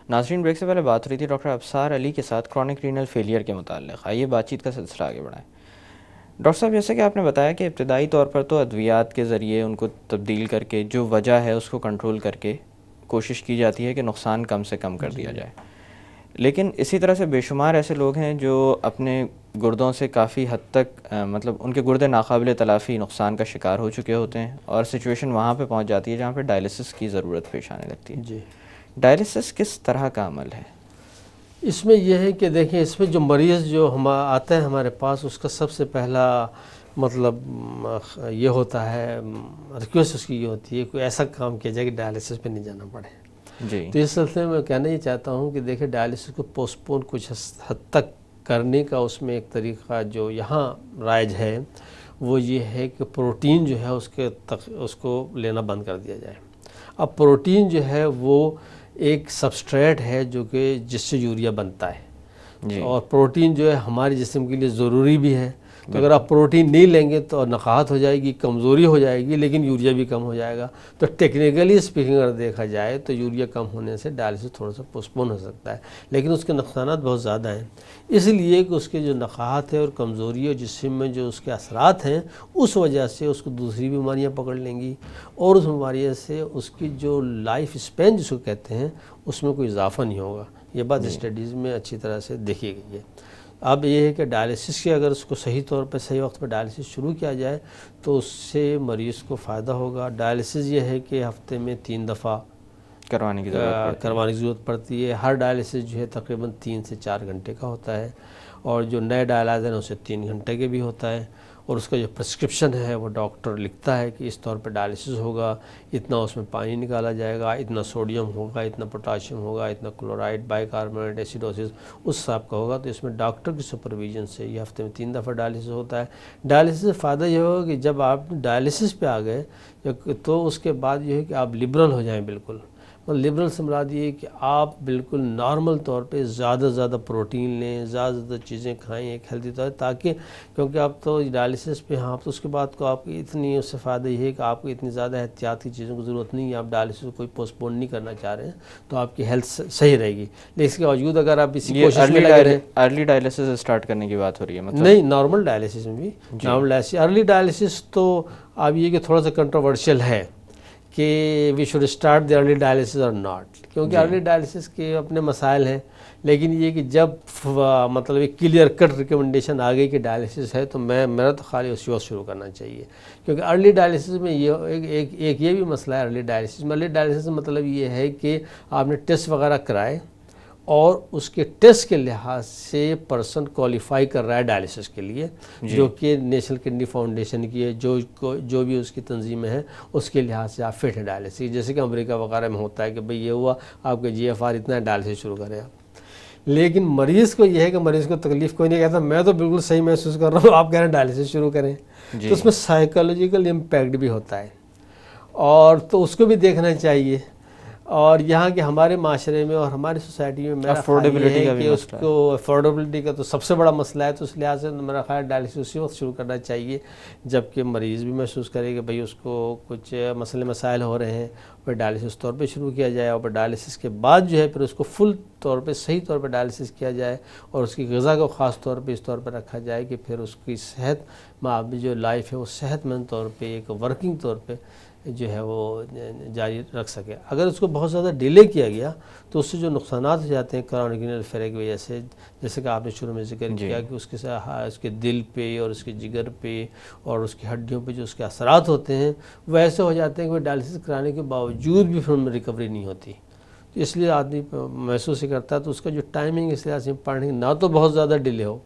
ناظرین، بریک سے پہلے بات ہو رہی تھی ڈاکٹر ابصار علی کے ساتھ کرونک رینل فیلئر کے متعلق. آئیے بات چیت کا سلسلہ آگے بڑھائیں. ڈاکٹر صاحب، جیسے کہ آپ نے بتایا کہ ابتدائی طور پر تو ادویات کے ذریعے ان کو تبدیل کر کے جو وجہ ہے اس کو کنٹرول کر کے کوشش کی جاتی ہے کہ نقصان کم سے کم کر دیا جائے. لیکن اسی طرح سے بے شمار ایسے لوگ ہیں جو اپنے گردوں سے کافی حد تک مطلب ان کے گردے ناقابل تلافی نقصان کا شکار ہو چکے ہوتے ہیں، اور سچویشن وہاں پہ پہنچ جاتی ہے جہاں پہ ڈائلسس کی ضرورت پیش آنے لگتی ہے. جی، ڈائلسس کس طرح کا عمل ہے؟ اس میں یہ ہے کہ دیکھیں، اس میں جو مریض جو آتا ہے ہمارے پاس، اس کا سب سے پہلا مطلب یہ ہوتا ہے، ریکویسٹ اس کی یہ ہوتی ہے کوئی ایسا کام کیا جائے کہ ڈائلسس پہ نہیں جانا پڑے. جی. تو اس سلسلے میں کہنا یہ چاہتا ہوں کہ دیکھیں، ڈائلسس کو پوسٹ پون کچھ حد تک کرنے کا اس میں ایک طریقہ جو یہاں رائج ہے وہ یہ ہے کہ پروٹین جو ہے اس کو لینا بند کر دیا جائے. اب پروٹین جو ہے وہ ایک سبسٹریٹ ہے جو کہ جس سے یوریا بنتا ہے. جی. اور پروٹین جو ہے ہمارے جسم کے لیے ضروری بھی ہے. تو اگر آپ پروٹین نہیں لیں گے تو نقاہت ہو جائے گی، کمزوری ہو جائے گی، لیکن یوریا بھی کم ہو جائے گا. تو ٹیکنیکلی اسپیکنگ اگر دیکھا جائے تو یوریا کم ہونے سے ڈائلسس تھوڑا سا پوسٹپون ہو سکتا ہے، لیکن اس کے نقصانات بہت زیادہ ہیں. اس لیے کہ اس کے جو نقاہت ہے اور کمزوری اور جسم میں جو اس کے اثرات ہیں، اس وجہ سے اس کو دوسری بیماریاں پکڑ لیں گی، اور اس بیماریوں سے اس کی جو لائف اسپین جس کو کہتے ہیں اس میں کوئی اضافہ نہیں ہوگا. یہ بات اسٹڈیز میں اچھی طرح سے دیکھی گئی ہے. اب یہ ہے کہ ڈائلسس کے اگر اس کو صحیح طور پہ صحیح وقت پہ ڈائلسس شروع کیا جائے تو اس سے مریض کو فائدہ ہوگا. ڈائلسس یہ ہے کہ ہفتے میں 3 دفعہ کروانے کی ضرورت پڑتی ہے. ہر ڈائلسس جو ہے تقریباً 3 سے 4 گھنٹے کا ہوتا ہے، اور جو نئے ڈائلائزر ہیں اسے 3 گھنٹے کے بھی ہوتا ہے. اور اس کا جو پرسکرپشن ہے وہ ڈاکٹر لکھتا ہے کہ اس طور پہ ڈائلسس ہوگا، اتنا اس میں پانی نکالا جائے گا، اتنا سوڈیم ہوگا، اتنا پوٹاشیم ہوگا، اتنا کلورائڈ، بائی کاربونیٹ، ایسیڈوسس اس حساب کا ہوگا. تو اس میں ڈاکٹر کی سپرویژن سے یہ ہفتے میں 3 دفعہ ڈائلسس ہوتا ہے. ڈائلسس سے فائدہ یہ ہوگا کہ جب آپ ڈائلسس پہ آ گئے تو اس کے بعد یہ ہے کہ آپ لبرل ہو جائیں. بالکل لبرل سے مراد یہ ہے کہ آپ بالکل نارمل طور پہ زیادہ سے زیادہ پروٹین لیں، زیادہ سے زیادہ چیزیں کھائیں ایک ہیلدی طور، تاکہ کیونکہ آپ تو ڈائلسس پہ ہاں تو اس کے بعد کو آپ کی اتنی اس سے فائدہ یہ ہے کہ آپ کو اتنی زیادہ احتیاط کی چیزوں کی ضرورت نہیں ہے. آپ ڈائلسس کو کوئی پوسٹ پون نہیں کرنا چاہ رہے ہیں تو آپ کی ہیلتھ صحیح رہے گی. لیکن اس کے باوجود اگر آپ اسی کوشش میں لگے رہیں، ارلی ڈائلسس اسٹارٹ کرنے کی بات ہو رہی ہے مطلب نہیں، نارمل ڈائلسس میں بھی نارمل ڈائلسس. ارلی ڈائلسس تو اب یہ کہ تھوڑا سا کنٹروورشل ہے کہ we should start the early dialysis اور ناٹ، کیونکہ ارلی ڈائلسس کے اپنے مسائل ہیں. لیکن یہ کہ جب مطلب ایک کلیئر کٹ ریکمنڈیشن آ گئی کہ ڈائلسس ہے تو میرا تو خالی اسی وقت شروع کرنا چاہیے. کیونکہ ارلی ڈائلسس میں یہ ایک یہ بھی مسئلہ ہے. ارلی ڈائلسس میں مطلب یہ ہے کہ آپ نے ٹیسٹ وغیرہ کرائے اور اس کے ٹیسٹ کے لحاظ سے پرسن کوالیفائی کر رہا ہے ڈائلسس کے لیے، جو کہ نیشنل کڈنی فاؤنڈیشن کی ہے، جو بھی اس کی تنظیمیں ہیں اس کے لحاظ سے آپ فٹ ہے ڈائلسس. جیسے کہ امریکہ وغیرہ میں ہوتا ہے کہ بھئی یہ ہوا آپ کے GFR اتنا ہے، ڈائلسس شروع کریں آپ. لیکن مریض کو یہ ہے کہ مریض کو تکلیف کوئی نہیں کہتا، میں تو بالکل صحیح محسوس کر رہا ہوں، آپ کہہ رہے ہیں ڈائلسس شروع کریں. تو اس میں سائیکولوجیکل امپیکٹ بھی ہوتا ہے، اور تو اس کو بھی دیکھنا چاہیے. اور یہاں کے ہمارے معاشرے میں اور ہماری سوسائٹی میں میرا خیال یہ ہے کہ اس کو افورڈیبلٹی کا تو سب سے بڑا مسئلہ ہے. تو اس لحاظ سے میرا خیال ڈائلسس اسی وقت شروع کرنا چاہیے جب کہ مریض بھی محسوس کرے کہ بھئی اس کو کچھ مسائل ہو رہے ہیں، پھر ڈائلسس طور پہ شروع کیا جائے، اور پھر ڈائلسس کے بعد جو ہے پھر اس کو فل طور پہ صحیح طور پہ ڈائلسس کیا جائے، اور اس کی غذا کو خاص طور پہ اس طور پہ رکھا جائے کہ پھر اس کی صحت میں جو لائف ہے وہ صحت مند طور پہ ایک ورکنگ طور پہ جو ہے وہ جاری رکھ سکے. اگر اس کو بہت زیادہ ڈیلے کیا گیا تو اس سے جو نقصانات ہو جاتے ہیں کرونک رینل فیلئر کی وجہ سے، جیسے کہ آپ نے شروع میں ذکر کیا کہ اس کے دل پہ اور اس کے جگر پہ اور اس کی ہڈیوں پہ جو اس کے اثرات ہوتے ہیں وہ ایسے ہو جاتے ہیں کہ ڈائلسس کرانے کے باوجود بھی پھر ان میں ریکوری نہیں ہوتی. اس لیے آدمی محسوس ہی کرتا ہے. تو اس کا جو ٹائمنگ اس لحاظ سے پڑھنے نہ تو بہت زیادہ ڈیلے ہو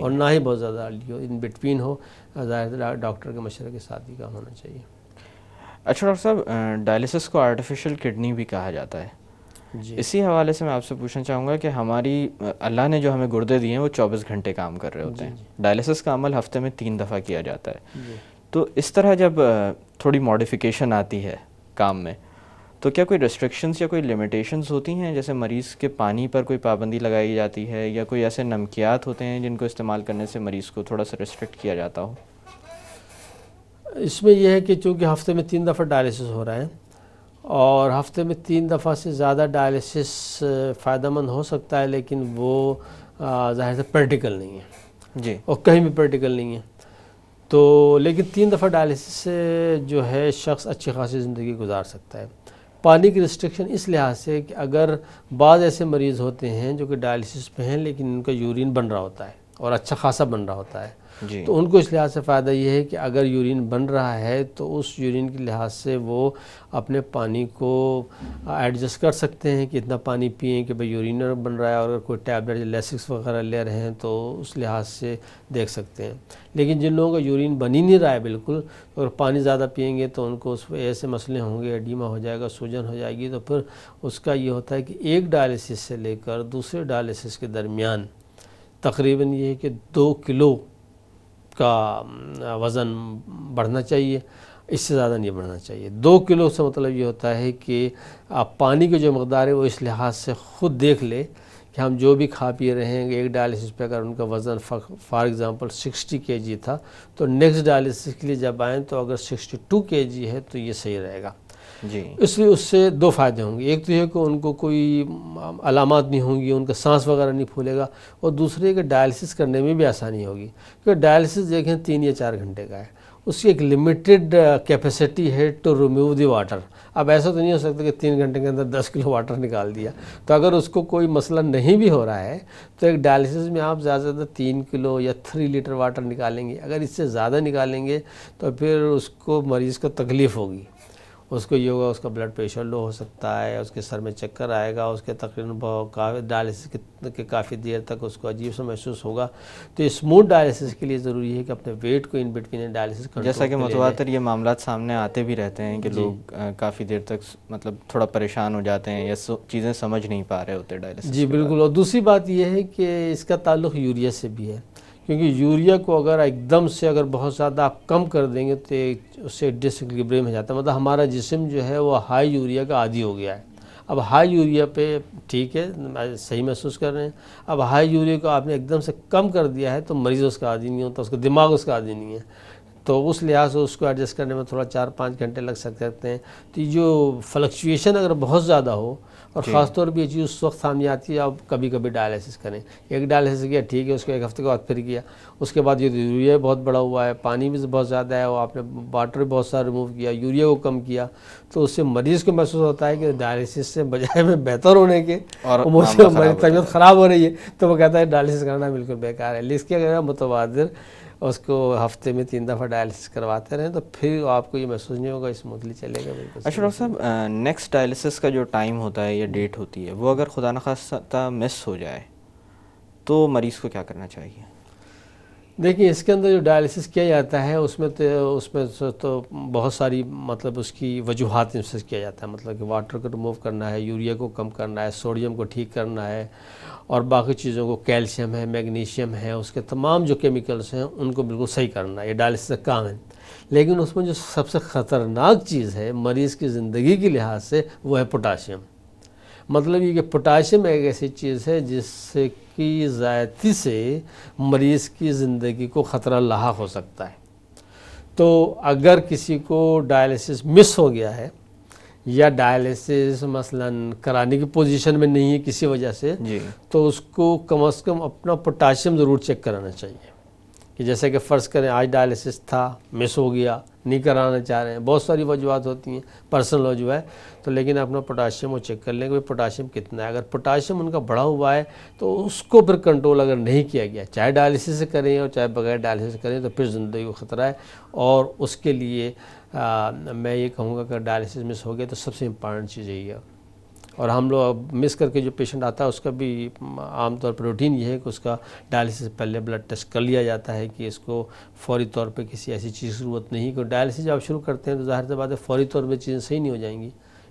اور نہ ہی بہت زیادہ ارلی ہو، ان بٹوین ہو. ظاہر ڈاکٹر کے مشورے کے ساتھ ہی کام ہونا چاہیے. اچھا ڈاکٹر صاحب، ڈائلسس کو آرٹیفیشل کڈنی بھی کہا جاتا ہے. اسی حوالے سے میں آپ سے پوچھنا چاہوں گا کہ ہماری اللہ نے جو ہمیں گردے دیے ہیں وہ 24 گھنٹے کام کر رہے ہوتے ہیں. ڈائلسس کا عمل ہفتے میں 3 دفعہ کیا جاتا ہے. تو اس طرح جب تھوڑی ماڈیفیکیشن آتی ہے کام میں تو کیا کوئی ریسٹرکشنز یا کوئی لمیٹیشنز ہوتی ہیں؟ جیسے مریض کے پانی پر کوئی پابندی لگائی جاتی ہے، یا کوئی ایسے نمکیات ہوتے ہیں جن کو استعمال کرنے سے مریض کو تھوڑا سا ریسٹرکٹ کیا جاتا ہو؟ اس میں یہ ہے کہ چونکہ ہفتے میں 3 دفعہ ڈائلسس ہو رہا ہے اور ہفتے میں 3 دفعہ سے زیادہ ڈائلیسس فائدہ مند ہو سکتا ہے، لیکن وہ ظاہر سے پریکٹیکل نہیں ہے جی، اور کہیں بھی پریکٹیکل نہیں ہے. تو لیکن 3 دفعہ ڈائلیسس سے جو ہے شخص اچھی خاصی زندگی گزار سکتا ہے. پانی کی ریسٹرکشن اس لحاظ سے کہ اگر بعض ایسے مریض ہوتے ہیں جو کہ ڈائلیسس پہ ہیں لیکن ان کا یورین بن رہا ہوتا ہے اور اچھا خاصا بن رہا ہوتا ہے، جی، تو ان کو اس لحاظ سے فائدہ یہ ہے کہ اگر یورین بن رہا ہے تو اس یورین کے لحاظ سے وہ اپنے پانی کو ایڈجسٹ کر سکتے ہیں کہ اتنا پانی پئیں کہ بھئی یورین بن رہا ہے، اور اگر کوئی ٹیبلٹ لیسکس وغیرہ لے رہے ہیں تو اس لحاظ سے دیکھ سکتے ہیں. لیکن جن لوگوں کا یورین بن ہی نہیں رہا ہے بالکل، اگر پانی زیادہ پئیں گے تو ان کو اس ایسے مسئلے ہوں گے، ایڈیما ہو جائے گا، سوجن ہو جائے گی. تو پھر اس کا یہ ہوتا ہے کہ ایک ڈائلیسس سے لے کر دوسرے ڈائلیسس کے درمیان تقریباً یہ ہے کہ 2 کلو کا وزن بڑھنا چاہیے، اس سے زیادہ نہیں بڑھنا چاہیے. 2 کلو سے مطلب یہ ہوتا ہے کہ آپ پانی کی جو مقدار ہے وہ اس لحاظ سے خود دیکھ لے کہ ہم جو بھی کھا پی رہے ہیں، ایک ڈائلیسس پہ اگر ان کا وزن فار ایگزامپل 60 kg تھا تو نیکسٹ ڈائلیسس کے لیے جب آئیں تو اگر 62 kg ہے تو یہ صحیح رہے گا. جی، اس لیے اس سے 2 فائدے ہوں گے. ایک تو یہ کہ ان کو کوئی علامات نہیں ہوں گی، ان کا سانس وغیرہ نہیں پھولے گا، اور دوسرے کہ ڈائلیسس کرنے میں بھی آسانی ہوگی. کیونکہ ڈائلیسس دیکھیں 3 یا 4 گھنٹے کا ہے، اس کی ایک لمیٹڈ کیپیسٹی ہے ٹو ریموو دی واٹر. اب ایسا تو نہیں ہو سکتا کہ 3 گھنٹے کے اندر 10 کلو واٹر نکال دیا. تو اگر اس کو کوئی مسئلہ نہیں بھی ہو رہا ہے تو ایک ڈائلیسس میں آپ زیادہ سے زیادہ 3 کلو یا 3 لیٹر واٹر نکالیں گے. اگر اس سے زیادہ نکالیں گے تو پھر اس کو مریض کو تکلیف ہوگی، اس کو یہ ہوگا اس کا بلڈ پریشر لو ہو سکتا ہے، اس کے سر میں چکر آئے گا، اس کے تقریباً ڈائلیسس کے کافی دیر تک اس کو عجیب سا محسوس ہوگا. تو اسموتھ ڈائلیسس کے لیے ضروری ہے کہ اپنے ویٹ کو ان بٹوین ڈائلیسس کنٹرول جیسا کہ متواتر یہ معاملات سامنے آتے بھی رہتے ہیں کہ لوگ کافی دیر تک مطلب تھوڑا پریشان ہو جاتے ہیں یا چیزیں سمجھ نہیں پا رہے ہوتے ڈائلیسس. جی بالکل. اور دوسری بات یہ ہے کہ اس کا تعلق یوریا سے بھی ہے، کیونکہ یوریا کو اگر ایک دم سے اگر بہت زیادہ آپ کم کر دیں گے تو اس سے ڈس ایکویلبریم ہو جاتا ہے. مطلب ہمارا جسم جو ہے وہ ہائی یوریا کا عادی ہو گیا ہے. اب ہائی یوریا پہ ٹھیک ہے صحیح محسوس کر رہے ہیں، اب ہائی یوریا کو آپ نے ایک دم سے کم کر دیا ہے تو مریض اس کا عادی نہیں ہوتا، اس کا دماغ اس کا عادی نہیں ہے. تو اس لحاظ سے اس کو ایڈجسٹ کرنے میں تھوڑا 4-5 گھنٹے لگ سکتے ہیں. تو یہ جو فلکچویشن اگر بہت زیادہ ہو، اور خاص طور پہ یہ چیز اس وقت سامنے آتی ہے آپ کبھی کبھی ڈائلیسس کریں. ایک ڈائلیسس کیا ٹھیک ہے، اس کو 1 ہفتے کے بعد پھر کیا، اس کے بعد یہ یوریا بہت بڑا ہوا ہے، پانی بھی بہت زیادہ ہے، اور آپ نے واٹر بھی بہت سارا ریموو کیا، یوریا کو کم کیا، تو اس سے مریض کو محسوس ہوتا ہے کہ ڈائلیسس سے بجائے میں بہتر ہونے کے اور مجھ سے ہماری طبیعت خراب ہو رہی ہے، تو وہ کہتا ہے ڈائلیسس کرنا بالکل بیکار ہے. اس کے اگر متبادر اس کو ہفتے میں 3 دفعہ ڈائلیسس کرواتے رہیں تو پھر آپ کو یہ محسوس نہیں ہوگا، اسموتھلی چلے گا. بالکل. اچھا ڈاکٹر صاحب، نیکسٹ ڈائلیسس کا جو ٹائم ہوتا ہے یا ڈیٹ ہوتی ہے وہ اگر خدا نخواستہ مس ہو جائے تو مریض کو کیا کرنا چاہیے؟ دیکھیں اس کے اندر جو ڈائلیسس کیا جاتا ہے اس میں تو بہت ساری مطلب اس کی وجوہات سے کیا جاتا ہے. مطلب کہ واٹر کو ریموو کرنا ہے، یوریا کو کم کرنا ہے، سوڈیم کو ٹھیک کرنا ہے، اور باقی چیزوں کو کیلشیم ہے، میگنیشیم ہے، اس کے تمام جو کیمیکلز ہیں ان کو بالکل صحیح کرنا ہے. یہ ڈائلیسس کا کام ہے. لیکن اس میں جو سب سے خطرناک چیز ہے مریض کی زندگی کے لحاظ سے وہ ہے پوٹاشیم. مطلب یہ کہ پوٹاشیم ایک ایسی چیز ہے جس سے کی زیادتی سے مریض کی زندگی کو خطرہ لاحق ہو سکتا ہے. تو اگر کسی کو ڈائلیسس مس ہو گیا ہے یا ڈائلیسس مثلاً کرانے کی پوزیشن میں نہیں ہے کسی وجہ سے، تو اس کو کم از کم اپنا پوٹاشیم ضرور چیک کرانا چاہیے. کہ جیسے کہ فرض کریں آج ڈائلیسس تھا، مس ہو گیا، نہیں کرانا چاہ رہے ہیں، بہت ساری وجوہات ہوتی ہیں، پرسنل وجوہ ہے، تو لیکن اپنا پوٹاشیم وہ چیک کر لیں کہ پوٹاشیم کتنا ہے. اگر پوٹاشیم ان کا بڑھا ہوا ہے تو اس کو پھر کنٹرول اگر نہیں کیا گیا، چاہے ڈائلیسس سے کریں اور چاہے بغیر ڈائلیسس سے کریں، تو پھر زندگی کو خطرہ ہے. اور اس کے لیے میں یہ کہوں گا کہ ڈائلیسس مس ہو گیا تو سب سے امپارٹنٹ چیز یہی ہے. اور ہم لوگ مس کر کے جو پیشنٹ آتا ہے اس کا بھی عام طور پر روٹین یہ ہے کہ اس کا ڈائلیسس سے پہلے بلڈ ٹیسٹ کر لیا جاتا ہے کہ اس کو فوری طور پہ کسی ایسی چیز کی ضرورت نہیں. کہ ڈائلیسس جب آپ شروع کرتے ہیں تو ظاہر سی بات ہے فوری طور پہ چیزیں صحیح نہیں ہو جائیں گی.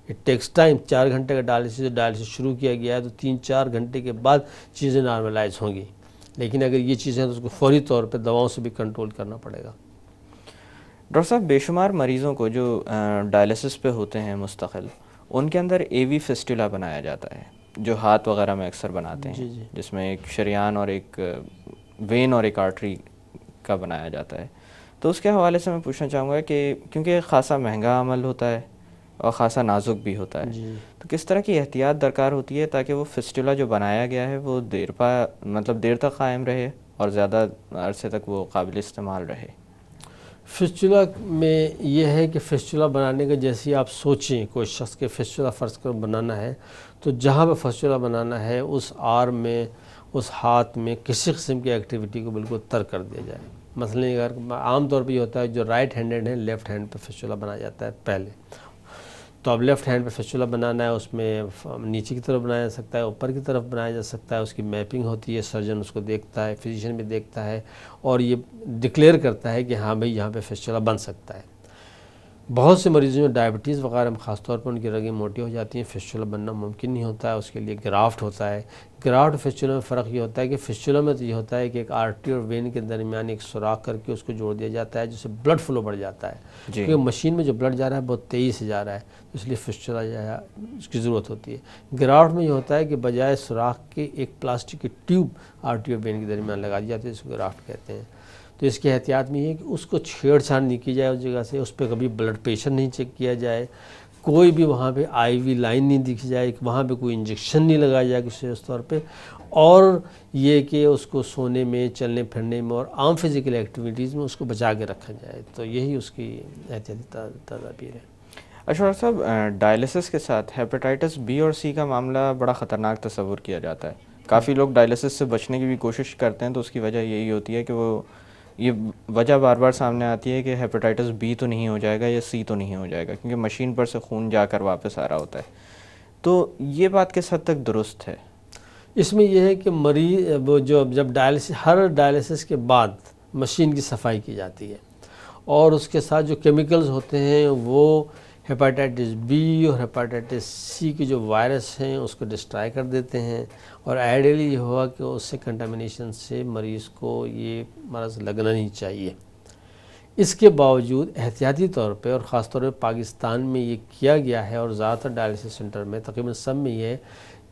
It takes time. 4 گھنٹے کا ڈائلیسس شروع کیا گیا ہے تو 3-4 گھنٹے کے بعد چیزیں نارملائز ہوں گی. لیکن اگر یہ چیزیں تو اس کو فوری طور پہ دواؤں سے بھی کنٹرول کرنا پڑے گا. ڈاکٹر صاحب، بے شمار مریضوں کو جو ڈائلیسس پہ ہوتے ہیں مستقل، ان کے اندر اے وی فسٹولا بنایا جاتا ہے جو ہاتھ وغیرہ میں اکثر بناتے ہیں. جس میں ایک شریان اور ایک وین اور ایک آرٹری کا بنایا جاتا ہے. تو اس کے حوالے سے میں پوچھنا چاہوں گا کہ کیونکہ خاصا مہنگا عمل ہوتا ہے اور خاصا نازک بھی ہوتا ہے. جی. تو کس طرح کی احتیاط درکار ہوتی ہے تاکہ وہ فسٹولا جو بنایا گیا ہے وہ دیر تک قائم رہے اور زیادہ عرصے تک وہ قابل استعمال رہے؟ فسچولا میں یہ ہے کہ فسچولا بنانے کا جیسے آپ سوچیں کوئی شخص کے فسچولا فرض کر بنانا ہے تو جہاں پہ فسچولا بنانا ہے اس آرم میں اس ہاتھ میں کسی قسم کی ایکٹیویٹی کو بالکل ترک کر دیا جائے. مثلا اگر عام طور پہ یہ ہوتا ہے جو رائٹ ہینڈڈ ہے لیفٹ ہینڈ پہ فسچولا بنایا جاتا ہے پہلے. تو اب لیفٹ ہینڈ پہ فسچولا بنانا ہے اس میں نیچے کی طرف بنایا جا سکتا ہے اوپر کی طرف بنایا جا سکتا ہے. اس کی میپنگ ہوتی ہے سرجن اس کو دیکھتا ہے فزیشین بھی دیکھتا ہے اور یہ ڈکلیئر کرتا ہے کہ ہاں بھئی یہاں پہ فسچولا بن سکتا ہے. بہت سے مریضوں میں ڈائبٹیز وغیرہ میں خاص طور پر ان کی رگیں موٹی ہو جاتی ہیں فسچولا بننا ممکن نہیں ہوتا ہے. اس کے لیے گرافٹ ہوتا ہے. گرافٹ فسچولا میں فرق یہ ہوتا ہے کہ فسچولا میں تو یہ ہوتا ہے کہ ایک آرٹری اور وین کے درمیان ایک سوراخ کر کے اس کو جوڑ دیا جاتا ہے جس سے بلڈ فلو بڑھ جاتا ہے. کیونکہ مشین میں جو بلڈ جا رہا ہے بہت تیزی سے جا رہا ہے اس لیے فسچولا جو ہے اس کی ضرورت ہوتی ہے. گرافٹ میں یہ ہوتا ہے کہ بجائے سوراخ کے ایک پلاسٹک کی ٹیوب آرٹری اور وین کے درمیان لگا دی جاتی ہے جس کو گرافٹ کہتے ہیں. تو اس کی احتیاط میں یہ ہے کہ اس کو چھیڑ چھاڑ نہیں کی جائے اس جگہ سے. اس پہ کبھی بلڈ پریشر نہیں چیک کیا جائے. کوئی بھی وہاں پہ آئی وی لائن نہیں دکھی جائے. وہاں پہ کوئی انجیکشن نہیں لگایا جائے کسی اس طور پہ. اور یہ کہ اس کو سونے میں چلنے پھرنے میں اور عام فزیکل ایکٹیویٹیز میں اس کو بچا کے رکھا جائے. تو یہی اس کی احتیاطی تدابیر ہے. اچھا ڈاکٹر صاحب ڈائلسس کے ساتھ ہیپاٹائٹس بی اور سی کا معاملہ بڑا خطرناک تصور کیا جاتا ہے. کافی لوگ ڈائلسس سے بچنے کی بھی کوشش کرتے ہیں تو اس کی وجہ یہی ہوتی ہے کہ وہ یہ وجہ بار بار سامنے آتی ہے کہ ہیپاٹائٹس بی تو نہیں ہو جائے گا یا سی تو نہیں ہو جائے گا کیونکہ مشین پر سے خون جا کر واپس آ رہا ہوتا ہے. تو یہ بات کس حد تک درست ہے؟ اس میں یہ ہے کہ مریض وہ جب ڈائلسس ہر ڈائلسس کے بعد مشین کی صفائی کی جاتی ہے اور اس کے ساتھ جو کیمیکلز ہوتے ہیں وہ ہیپاٹائٹس بی اور ہیپاٹائٹس سی کی جو وائرس ہیں اس کو ڈسٹرائی کر دیتے ہیں. اور آئیڈیلی یہ ہوا کہ اس سے کنٹامنیشن سے مریض کو یہ مرض لگنا نہیں چاہیے. اس کے باوجود احتیاطی طور پہ اور خاص طور پہ پاکستان میں یہ کیا گیا ہے اور زیادہ تر ڈائلسس سینٹر میں تقریباً سب میں یہ ہے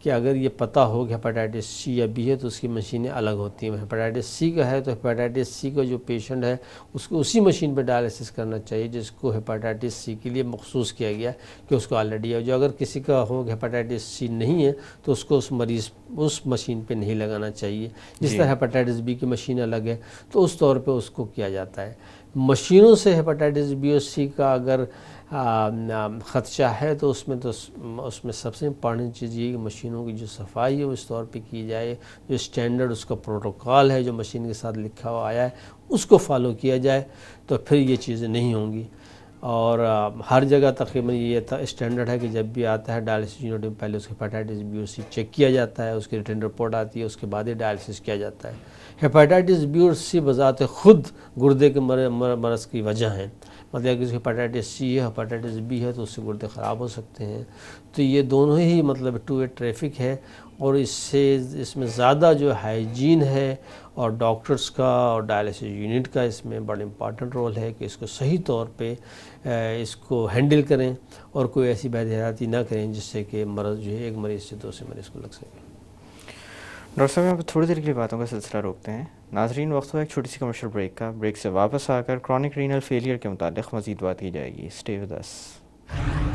کہ اگر یہ پتہ ہو کہ ہیپاٹائٹس سی یا بی ہے تو اس کی مشینیں الگ ہوتی ہیں. ہیپاٹائٹس سی کا ہے تو ہیپاٹائٹس سی کا جو پیشنٹ ہے اس کو اسی مشین پہ ڈائلسس کرنا چاہیے جس کو ہیپاٹائٹس سی کے لیے مخصوص کیا گیا ہے کہ اس کو آلریڈی ہے. جو اگر کسی کا ہو کہ ہیپاٹائٹس سی نہیں ہے تو اس کو اس مریض اس مشین پہ نہیں لگانا چاہیے. جس طرح ہیپاٹائٹس بی کی مشین الگ ہے تو اس طور پہ اس کو کیا جاتا ہے. مشینوں سے ہیپاٹائٹس بی اور سی کا اگر خدشہ ہے تو اس میں سب سے امپارٹنٹ چیز یہ کہ مشینوں کی جو صفائی ہے اس طور پہ کی جائے. جو اسٹینڈرڈ اس کا پروٹوکال ہے جو مشین کے ساتھ لکھا ہوا آیا ہے اس کو فالو کیا جائے تو پھر یہ چیزیں نہیں ہوں گی. اور ہر جگہ تقریباً یہ اسٹینڈرڈ ہے کہ جب بھی آتا ہے ڈائلسس یونٹ میں پہلے اس کے ہیپاٹائٹس بی اور سی چیک کیا جاتا ہے. اس کی ریٹن رپورٹ آتی ہے اس کے بعد ہی ڈائلسس کیا جاتا ہے. ہیپاٹائٹس بی اور سی بذات خود گردے کے مرض کی وجہ ہیں. مطلب اگر کسی ہیپاٹائٹس سی ہے ہیپاٹائٹس بی ہے تو اس سے گردے خراب ہو سکتے ہیں. تو یہ دونوں ہی مطلب ٹو وے ٹریفک ہے اور اس میں زیادہ جو ہائیجین ہے اور ڈاکٹرز کا اور ڈائلسس یونٹ کا اس میں بڑا امپارٹنٹ رول ہے کہ اس کو صحیح طور پہ اس کو ہینڈل کریں اور کوئی ایسی بے احتیاطی نہ کریں جس سے کہ مرض جو ہے ایک مریض سے دوسرے مریض کو لگ سکے. ڈاکٹر صاحب یہاں تھوڑی دیر کے لیے باتوں کا سلسلہ روکتے ہیں. ناظرین وقت ہوا ایک چھوٹی سی کمرشل بریک کا. بریک سے واپس آ کر کرونک رینل فیلئر کے متعلق مزید بات کی جائے گی. Stay with us.